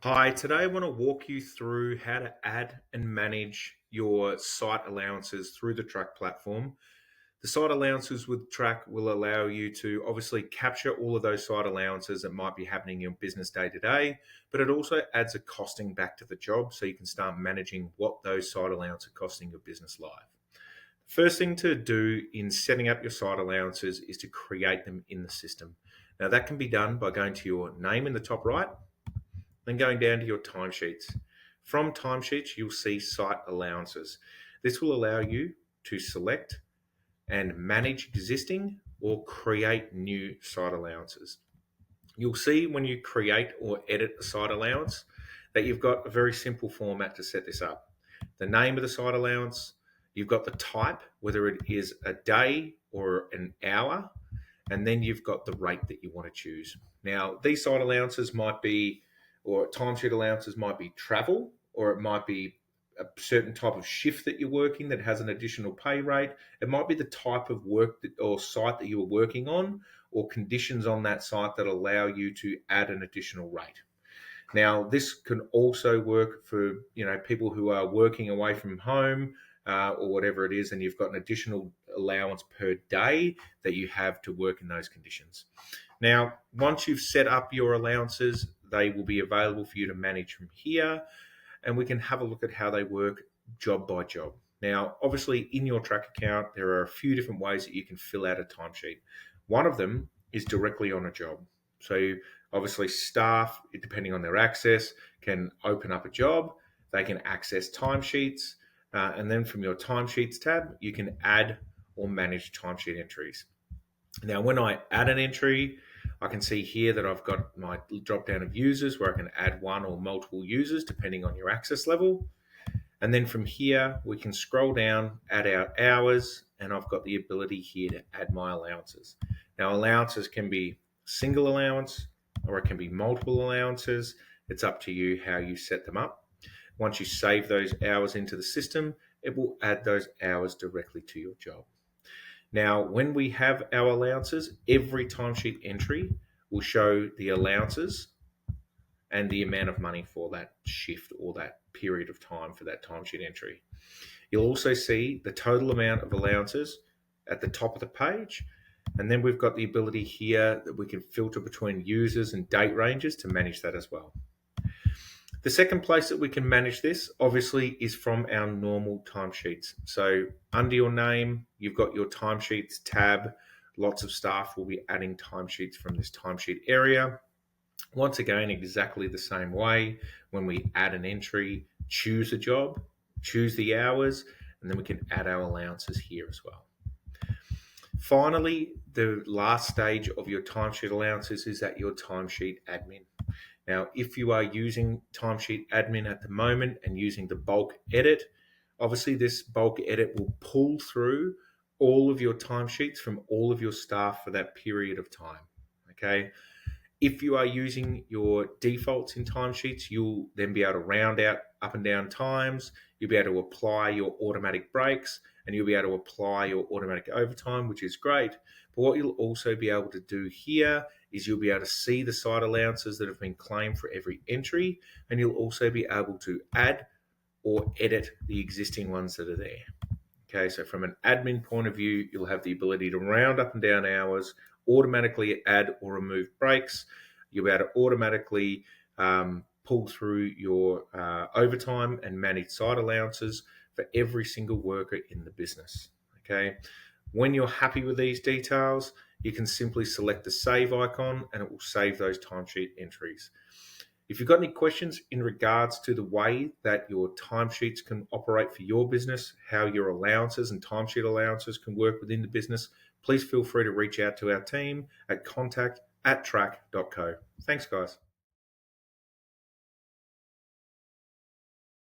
Hi, today I want to walk you through how to add and manage your site allowances through the Trak platform. The site allowances with Trak will allow you to obviously capture all of those site allowances that might be happening in your business day to day, but it also adds a costing back to the job so you can start managing what those site allowances are costing your business live. First thing to do in setting up your site allowances is to create them in the system. Now, that can be done by going to your name in the top right, then going down to your timesheets. From timesheets, you'll see site allowances. This will allow you to select and manage existing or create new site allowances. You'll see when you create or edit a site allowance that you've got a very simple format to set this up. The name of the site allowance, you've got the type, whether it is a day or an hour, and then you've got the rate that you want to choose. Now, these site allowances might be, or timesheet allowances might be travel, or it might be a certain type of shift that you're working that has an additional pay rate. It might be the type of work or site that you are working on, or conditions on that site that allow you to add an additional rate. Now, this can also work for people who are working away from home or whatever it is, and you've got an additional allowance per day that you have to work in those conditions. Now, once you've set up your allowances, they will be available for you to manage from here, and we can have a look at how they work job by job. Now, obviously, in your Trak account, there are a few different ways that you can fill out a timesheet. One of them is directly on a job. So obviously staff, depending on their access, can open up a job. They can access timesheets. And then from your timesheets tab, you can add or manage timesheet entries. Now, when I add an entry, I can see here that I've got my drop down of users where I can add one or multiple users depending on your access level. And then from here, we can scroll down, add our hours, and I've got the ability here to add my allowances. Now, allowances can be single allowance or it can be multiple allowances. It's up to you how you set them up. Once you save those hours into the system, it will add those hours directly to your job. Now, when we have our allowances, every timesheet entry will show the allowances and the amount of money for that shift or that period of time for that timesheet entry. You'll also see the total amount of allowances at the top of the page. And then we've got the ability here that we can filter between users and date ranges to manage that as well. The second place that we can manage this, obviously, is from our normal timesheets. So under your name, you've got your timesheets tab. Lots of staff will be adding timesheets from this timesheet area. Once again, exactly the same way, when we add an entry, choose a job, choose the hours, and then we can add our allowances here as well. Finally, the last stage of your timesheet allowances is at your timesheet admin. Now, if you are using timesheet admin at the moment and using the bulk edit, obviously this bulk edit will pull through all of your timesheets from all of your staff for that period of time. Okay. If you are using your defaults in timesheets, you'll then be able to round out up and down times. You'll be able to apply your automatic breaks and you'll be able to apply your automatic overtime, which is great. But what you'll also be able to do here is you'll be able to see the site allowances that have been claimed for every entry, and you'll also be able to add or edit the existing ones that are there. Okay, so from an admin point of view, you'll have the ability to round up and down hours, automatically add or remove breaks. You'll be able to automatically pull through your overtime and manage site allowances for every single worker in the business. Okay, when you're happy with these details, you can simply select the save icon and it will save those timesheet entries. If you've got any questions in regards to the way that your timesheets can operate for your business, how your allowances and timesheet allowances can work within the business, please feel free to reach out to our team at contact@trak.co. Thanks, guys.